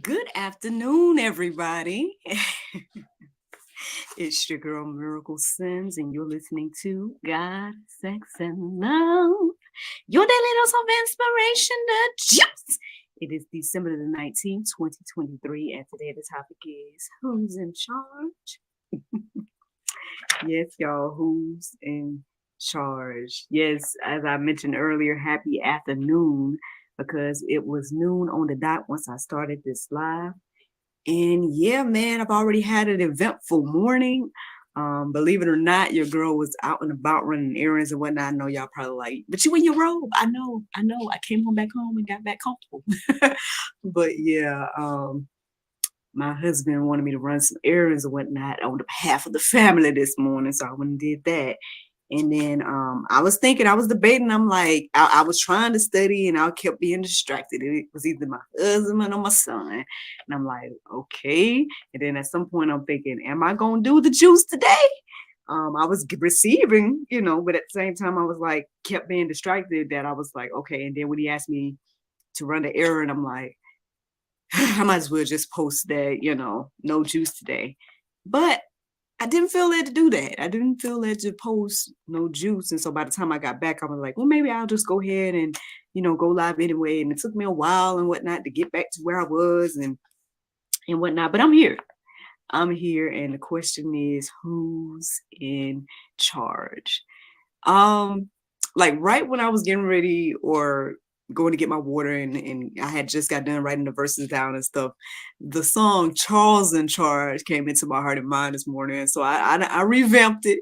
Good afternoon, everybody. It's your girl Miracle Sims, and you're listening to God, Sex, and Love. Your daily dose of inspiration, the juice. It is December the 19th, 2023, and today the topic is who's in charge? Yes, y'all, who's in charge? Yes, as I mentioned earlier, happy afternoon because it was noon on the dot once I started this live. And yeah, man, I've already had an eventful morning. Believe it or not, your girl was out and about running errands and whatnot. I know y'all probably like, but you in your robe. I know. I came back home and got back comfortable. But yeah, my husband wanted me to run some errands and whatnot on behalf of the family this morning. So I went and did that. And then I was debating. I'm like, I was trying to study and I kept being distracted. It was either my husband or my son. And I'm like, okay. And then at some point I'm thinking, am I going to do the juice today? I was receiving, but at the same time I was like, kept being distracted that I was like, okay. And then when he asked me to run the errand, I'm like, I might as well just post that, no juice today. But I didn't feel led to do that. I didn't feel led to post no juice. And so by the time I got back, I was like, well, maybe I'll just go ahead and, go live anyway. And it took me a while and whatnot to get back to where I was and whatnot. But I'm here. I'm here. And the question is, who's in charge? Like right when I was getting ready or going to get my water and I had just got done writing the verses down and stuff, the song Charles in Charge came into my heart and mind this morning. So I revamped it.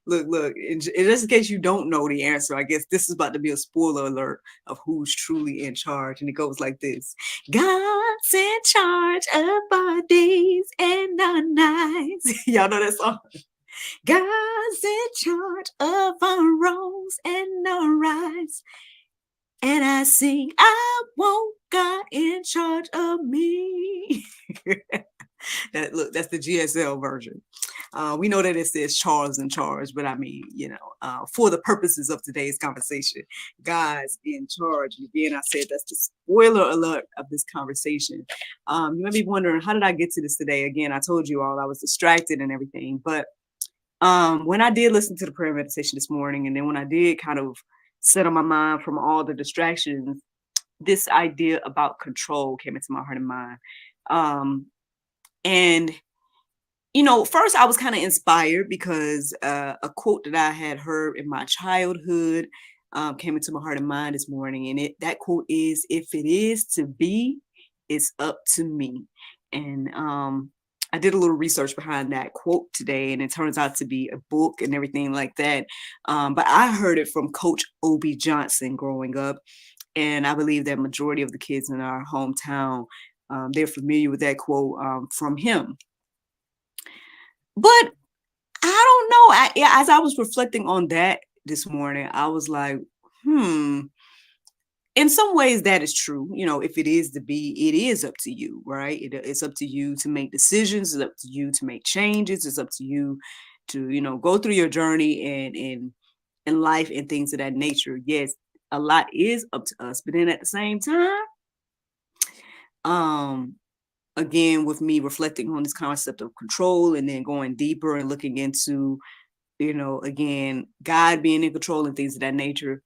Look, and just in case you don't know the answer, I guess this is about to be a spoiler alert of who's truly in charge. And it goes like this. God's in charge of our days and our nights. Y'all know that song? God's in charge of our wrongs and our rights. And I sing, I want God in charge of me. That's the GSL version. We know that it says Charles in charge, but I mean, for the purposes of today's conversation, God's in charge. And again, I said that's the spoiler alert of this conversation. You might be wondering, how did I get to this today? Again, I told you all I was distracted and everything, but when I did listen to the prayer meditation this morning, and then when I did kind of set on my mind from all the distractions, this idea about control came into my heart and mind. And first I was kind of inspired because a quote that I had heard in my childhood came into my heart and mind this morning. And that quote is, if it is to be, it's up to me. And I did a little research behind that quote today, and it turns out to be a book and everything like that. But I heard it from Coach Obie Johnson growing up. And I believe that majority of the kids in our hometown, they're familiar with that quote from him. But I don't know. As I was reflecting on that this morning, I was like, in some ways that is true. If it is to be, it is up to you, right? It's up to you to make decisions. It's up to you to make changes. It's up to you to, go through your journey and in life and things of that nature. Yes, a lot is up to us. But then at the same time, again, with me reflecting on this concept of control and then going deeper and looking into, again, God being in control and things of that nature,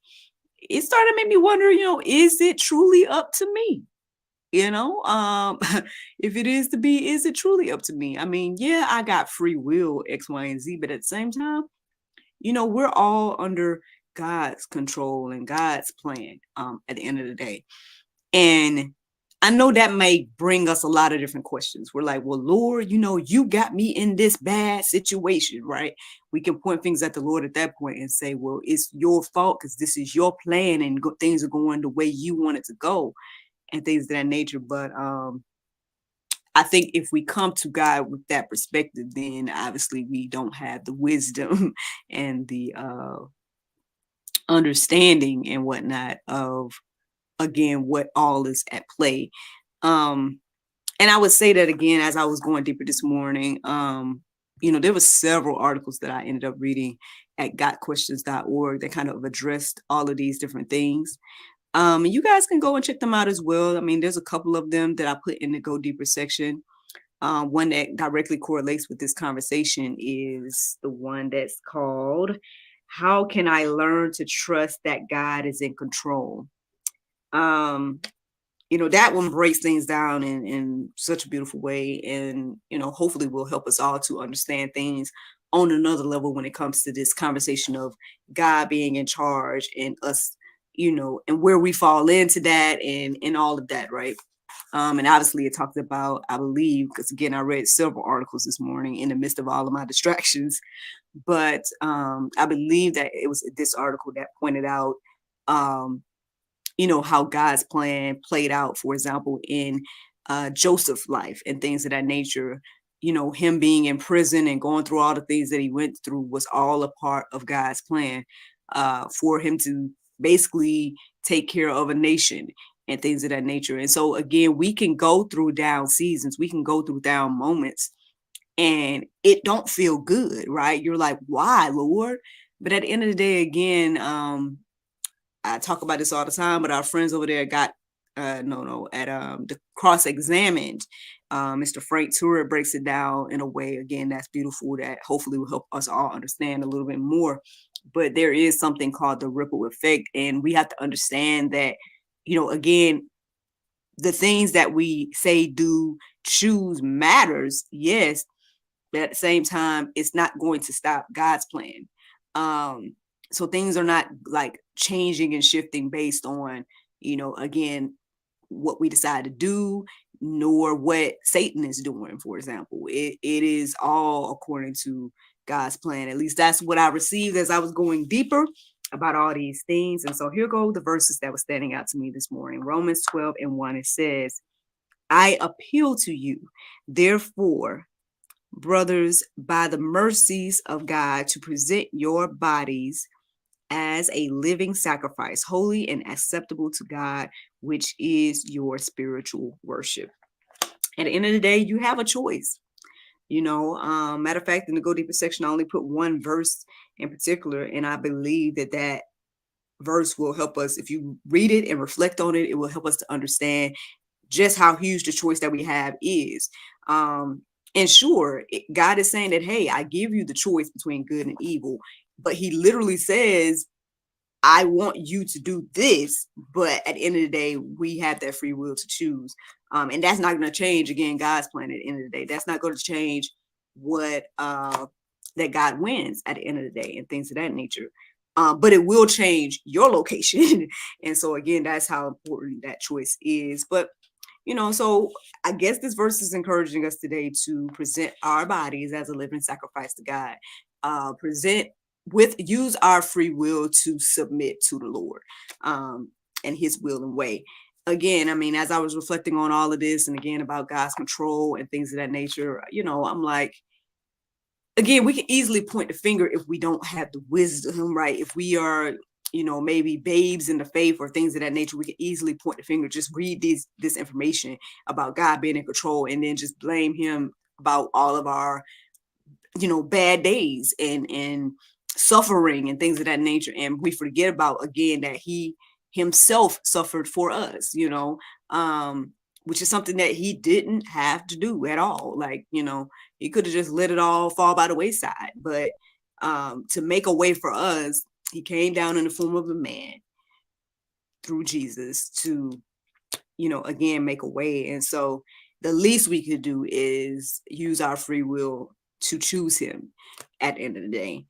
it started to make me wonder, is it truly up to me? If it is to be, is it truly up to me? I mean, yeah, I got free will, X, Y, and Z, but at the same time, we're all under God's control and God's plan at the end of the day. And I know that may bring us a lot of different questions. We're like, well, Lord, you got me in this bad situation, right? We can point things at the Lord at that point and say, well, it's your fault because this is your plan and things are going the way you want it to go and things of that nature. But I think if we come to God with that perspective, then obviously we don't have the wisdom and the understanding and whatnot of, again, what all is at play. And I would say that again, as I was going deeper this morning, there were several articles that I ended up reading at gotquestions.org that kind of addressed all of these different things. You guys can go and check them out as well. I mean, there's a couple of them that I put in the Go Deeper section. One that directly correlates with this conversation is the one that's called, How Can I Learn to Trust That God is in Control? That one breaks things down in such a beautiful way, and hopefully will help us all to understand things on another level when it comes to this conversation of God being in charge and us, and where we fall into that and all of that, right? And obviously it talked about, I believe, because again, I read several articles this morning in the midst of all of my distractions, but I believe that it was this article that pointed out, how God's plan played out, for example, in Joseph's life and things of that nature. Him being in prison and going through all the things that he went through was all a part of God's plan for him to basically take care of a nation and things of that nature. And so again, we can go through down seasons, we can go through down moments, and it don't feel good, right? You're like, why, Lord? But at the end of the day, again, I talk about this all the time, but our friends over there got the cross-examined. Mr. Frank Tour breaks it down in a way, again, that's beautiful, that hopefully will help us all understand a little bit more. But there is something called the ripple effect, and we have to understand that, again, the things that we say, do, choose matters, yes, but at the same time, it's not going to stop God's plan. So things are not like changing and shifting based on, again, what we decide to do, nor what Satan is doing, for example. It is all according to God's plan. At least that's what I received as I was going deeper about all these things. And so here go the verses that were standing out to me this morning. Romans 12:1, it says, I appeal to you, therefore, brothers, by the mercies of God, to present your bodies as a living sacrifice, holy and acceptable to God, which is your spiritual worship. At the end of the day, you have a choice. Matter of fact, in the Go Deeper section, I only put one verse in particular, and I believe that verse will help us. If you read it and reflect on it, it will help us to understand just how huge the choice that we have is. And sure, God is saying that, hey, I give you the choice between good and evil, but he literally says, I want you to do this, but at the end of the day, we have that free will to choose. And that's not going to change, again, God's plan at the end of the day. That's not going to change what that God wins at the end of the day and things of that nature. But it will change your location. And so again, that's how important that choice is. But so I guess this verse is encouraging us today to present our bodies as a living sacrifice to God. Use our free will to submit to the Lord and his will and way. Again, I mean, as I was reflecting on all of this and again about God's control and things of that nature, I'm like, again, we can easily point the finger if we don't have the wisdom, right? If we are, maybe babes in the faith or things of that nature, we can easily point the finger, just read this information about God being in control and then just blame him about all of our, bad days and suffering and things of that nature. And we forget about, again, that he himself suffered for us, which is something that he didn't have to do at all. Like, he could have just let it all fall by the wayside. But to make a way for us, he came down in the form of a man through Jesus to, again, make a way. And so the least we could do is use our free will to choose him at the end of the day.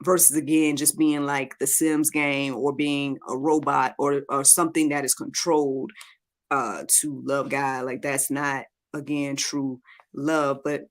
Versus, again, just being like the Sims game or being a robot or something that is controlled to love God. Like, that's not, again, true love. But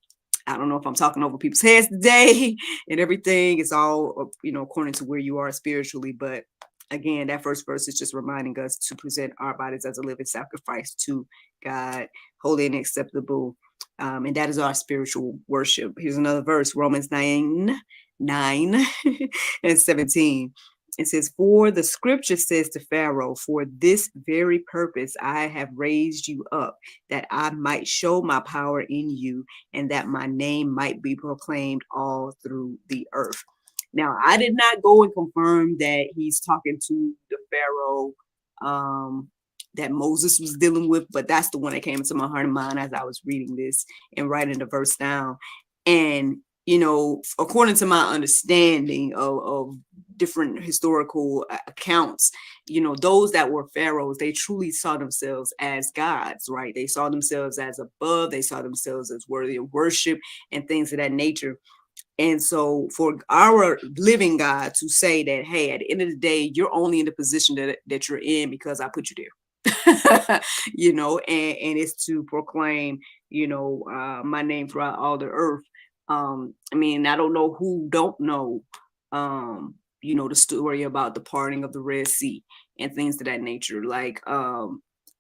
I don't know if I'm talking over people's heads today and everything. It's all, according to where you are spiritually. But again, that first verse is just reminding us to present our bodies as a living sacrifice to God, holy and acceptable. And that is our spiritual worship. Here's another verse, Romans 9 and 17. It says, for the scripture says to Pharaoh, for this very purpose I have raised you up, that I might show my power in you, and that my name might be proclaimed all through the earth. Now, I did not go and confirm that he's talking to the Pharaoh that Moses was dealing with, but that's the one that came into my heart and mind as I was reading this and writing the verse down. And, according to my understanding of different historical accounts, those that were pharaohs, they truly saw themselves as gods, right? They saw themselves as above, they saw themselves as worthy of worship and things of that nature. And so for our living God to say that, hey, at the end of the day, you're only in the position that you're in because I put you there. And it's to proclaim, my name throughout all the earth. I don't know who don't know, the story about the parting of the Red Sea and things of that nature.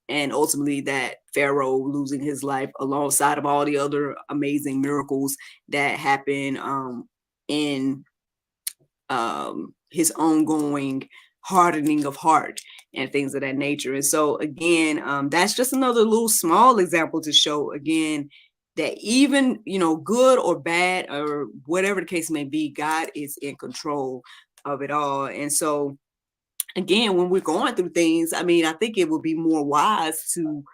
And ultimately that Pharaoh losing his life alongside of all the other amazing miracles that happen in his ongoing hardening of heart and things of that nature. And so again, that's just another little small example to show again that even, good or bad or whatever the case may be, God is in control of it all. And so again, when we're going through things, I think it would be more wise to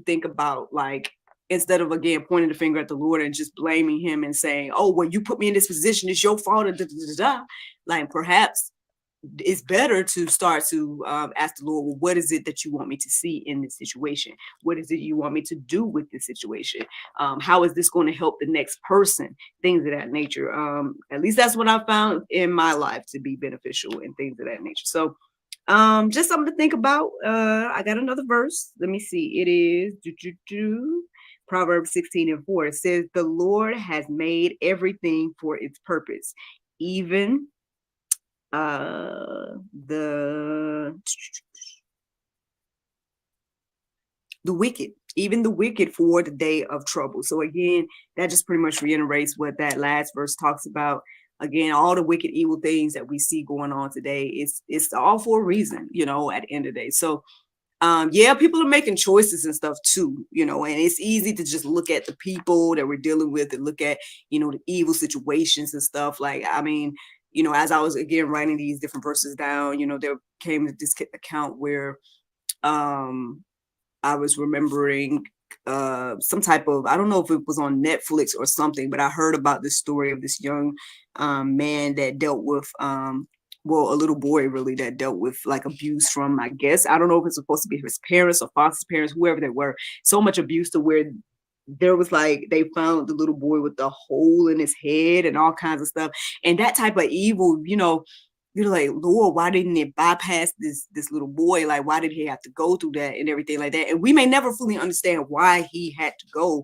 think about, like, instead of again pointing the finger at the Lord and just blaming him and saying, oh, well, you put me in this position, it's your fault, like perhaps it's better to start to ask the Lord, well, what is it that you want me to see in this situation? What is it you want me to do with this situation? How is this going to help the next person? Things of that nature. At least that's what I found in my life to be beneficial and things of that nature. So just something to think about. I got another verse. Let me see. It is Proverbs 16:4. It says, the Lord has made everything for its purpose, even the wicked, even the wicked for the day of trouble. So again, that just pretty much reiterates what that last verse talks about. Again, all the wicked, evil things that we see going on today, it's all for a reason, at the end of the day. So people are making choices and stuff too, and it's easy to just look at the people that we're dealing with and look at, the evil situations and stuff. Like, as I was again writing these different verses down, there came this account where I was remembering some type of, I don't know if it was on Netflix or something, but I heard about this story of this young man that dealt with a little boy really that dealt with like abuse from, I guess, I don't know if it's supposed to be his parents or foster parents, whoever they were, so much abuse to where there was like, they found the little boy with the hole in his head and all kinds of stuff. And that type of evil, you're like, Lord, why didn't it bypass this little boy? Like, why did he have to go through that and everything like that? And we may never fully understand why he had to go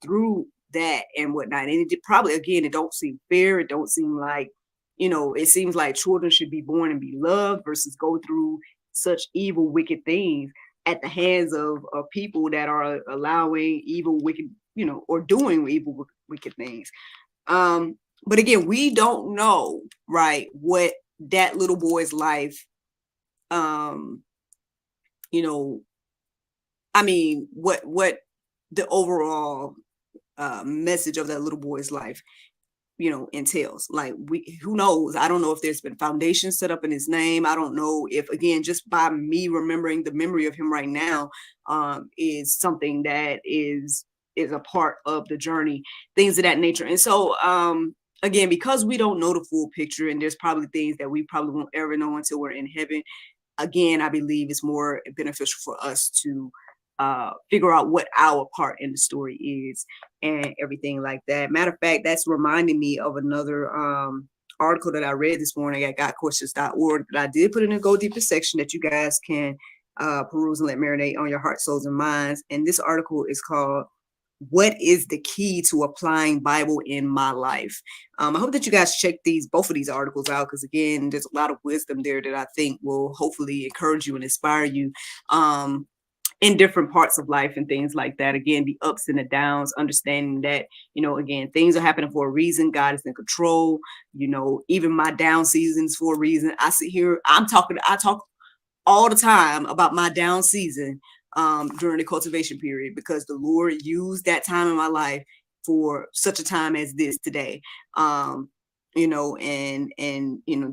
through that and whatnot. And it probably, again, it don't seem fair. It don't seem like, it seems like children should be born and be loved versus go through such evil, wicked things at the hands of people that are allowing evil, wicked, or doing evil, wicked things. But again, we don't know, right, what that little boy's life, what the overall message of that little boy's life, entails. Like, who knows? I don't know if there's been foundations set up in his name. I don't know if, again, just by me remembering the memory of him right now, is something that is a part of the journey, things of that nature. And so, again, because we don't know the full picture, and there's probably things that we probably won't ever know until we're in heaven. Again, I believe it's more beneficial for us to figure out what our part in the story is and everything like that. Matter of fact, that's reminding me of another article that I read this morning at gotquestions.org that I did put in the Go Deeper section that you guys can peruse and let marinate on your heart, souls, and minds. And this article is called, what is the key to applying Bible in my life? I hope that you guys check both of these articles out, because again, there's a lot of wisdom there that I think will hopefully encourage you and inspire you in different parts of life and things like that. Again, the ups and the downs, understanding that, again, things are happening for a reason. God is in control. Even my down seasons for a reason. I sit here, I talk all the time about my down season during the cultivation period, because the Lord used that time in my life for such a time as this today. and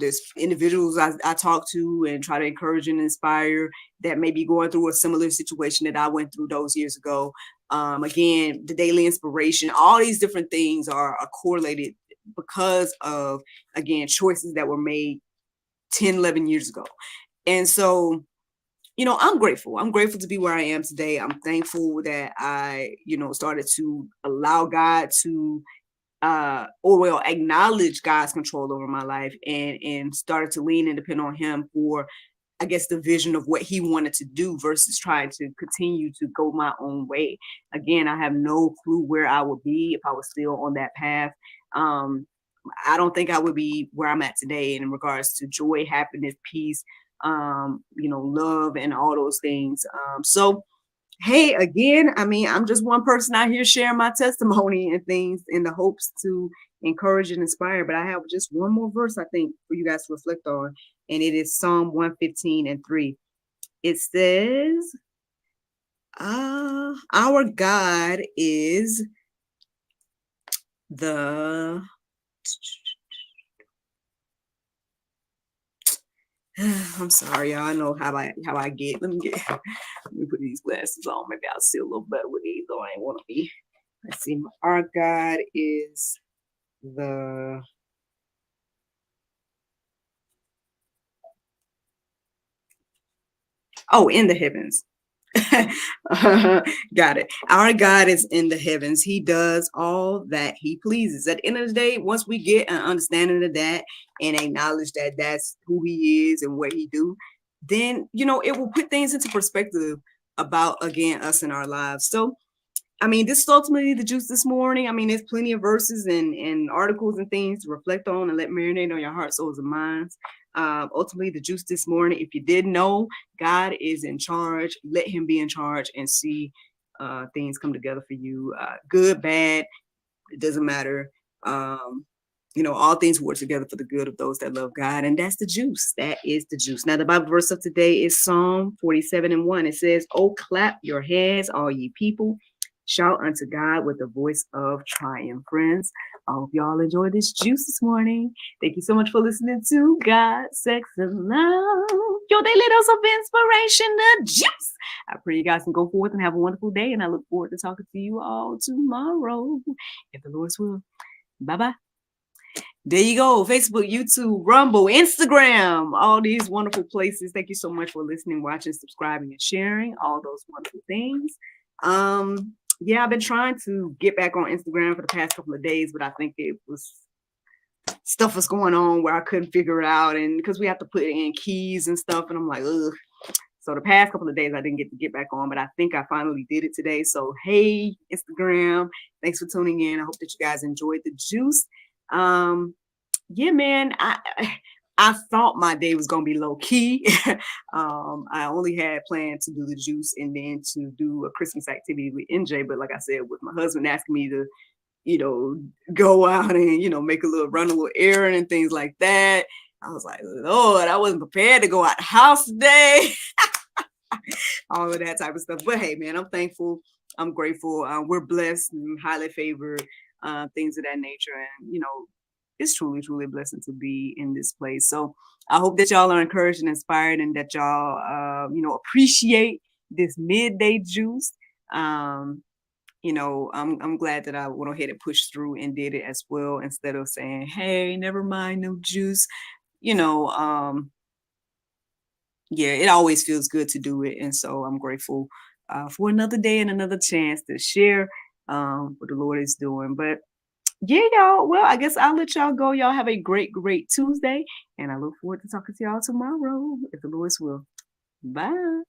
there's individuals I talk to and try to encourage and inspire that may be going through a similar situation that I went through those years ago. Again, the daily inspiration, all these different things are correlated because of, again, choices that were made 10, 11 years ago. And so, I'm grateful. I'm grateful to be where I am today. I'm thankful that I, started to allow God to acknowledge God's control over my life, and started to lean and depend on him for, I guess, the vision of what he wanted to do versus trying to continue to go my own way. Again, I have no clue where I would be if I was still on that path. Um, I don't think I would be where I'm at today in regards to joy, happiness, peace, love, and all those things. So hey, again, I mean, I'm just one person out here sharing my testimony and things in the hopes to encourage and inspire. But I have just one more verse, I think, for you guys to reflect on, and it is Psalm 115:3. It says, our God is the I'm sorry, y'all. I know how I get. Let me put these glasses on. Maybe I'll see a little better with these, though I ain't want to be. Let's see. Our God is the in the heavens. Got it. Our God is in the heavens. He does all that he pleases. At the end of the day, once we get an understanding of that and acknowledge that that's who he is and what he do, then it will put things into perspective about, again, us in our lives. So I mean, this is ultimately the juice this morning. I mean, there's plenty of verses and articles and things to reflect on and let marinate on your heart, souls, and minds. Ultimately, the juice this morning, if you didn't know, God is in charge. Let him be in charge and see things come together for you. Good, bad, it doesn't matter. All things work together for the good of those that love God. And that's the juice. That is the juice. Now, the Bible verse of today is Psalm 47:1. It says, "Oh, clap your hands, all ye people. Shout unto God with the voice of triumph." Friends, I hope y'all enjoyed this juice this morning. Thank you so much for listening to God, Sex, and Love, your daily dose of inspiration, the juice. I pray you guys can go forth and have a wonderful day, and I look forward to talking to you all tomorrow, if the Lord's will. Bye-bye. There you go. Facebook, YouTube, Rumble, Instagram, all these wonderful places. Thank you so much for listening, watching, subscribing, and sharing all those wonderful things. Yeah, I've been trying to get back on Instagram for the past couple of days, but I think it was stuff was going on where I couldn't figure it out, and because we have to put in keys and stuff, and I'm like, ugh. So the past couple of days I didn't get to get back on, but I think I finally did it today. So hey, Instagram, thanks for tuning in. I hope that you guys enjoyed the juice. Yeah, man, I thought my day was gonna be low key. I only had planned to do the juice and then to do a Christmas activity with NJ, but like I said, with my husband asking me to, go out and make a little errand and things like that, I was like, Lord, I wasn't prepared to go out the house today. All of that type of stuff. But hey, man, I'm thankful. I'm grateful. We're blessed and highly favored, things of that nature. And, it's truly, truly a blessing to be in this place. So I hope that y'all are encouraged and inspired, and that y'all, appreciate this midday juice. I'm glad that I went ahead and pushed through and did it as well, instead of saying, hey, never mind, no juice. Yeah, it always feels good to do it. And so I'm grateful for another day and another chance to share what the Lord is doing. But yeah, y'all. Well, I guess I'll let y'all go. Y'all have a great, great Tuesday. And I look forward to talking to y'all tomorrow, if the Lord's will. Bye.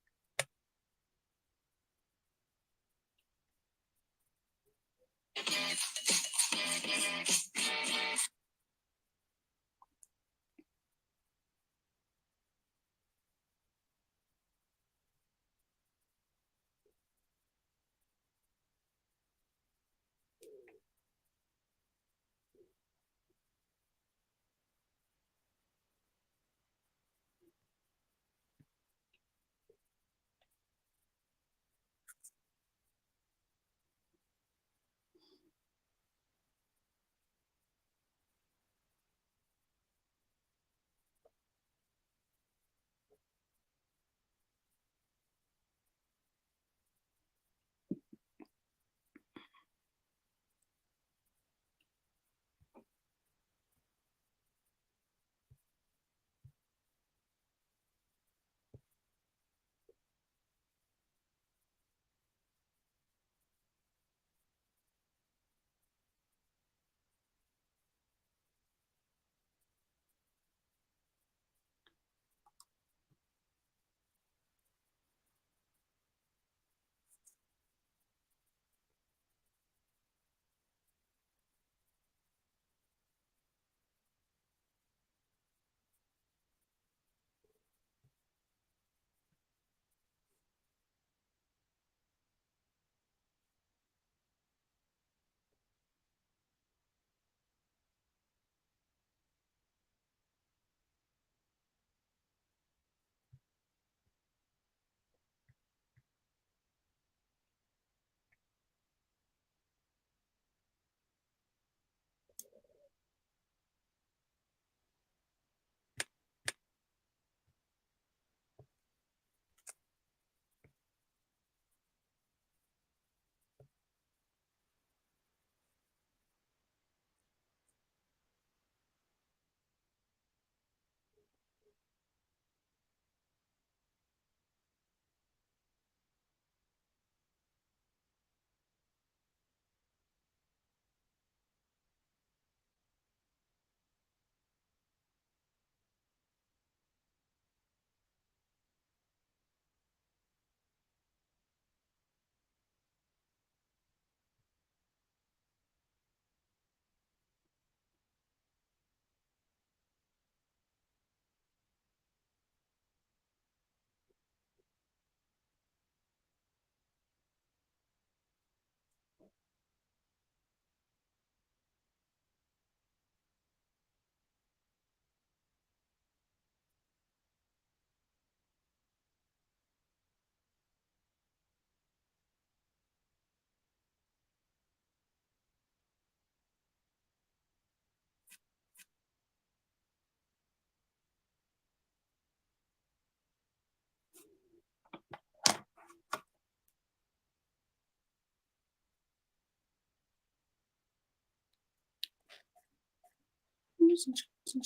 juice and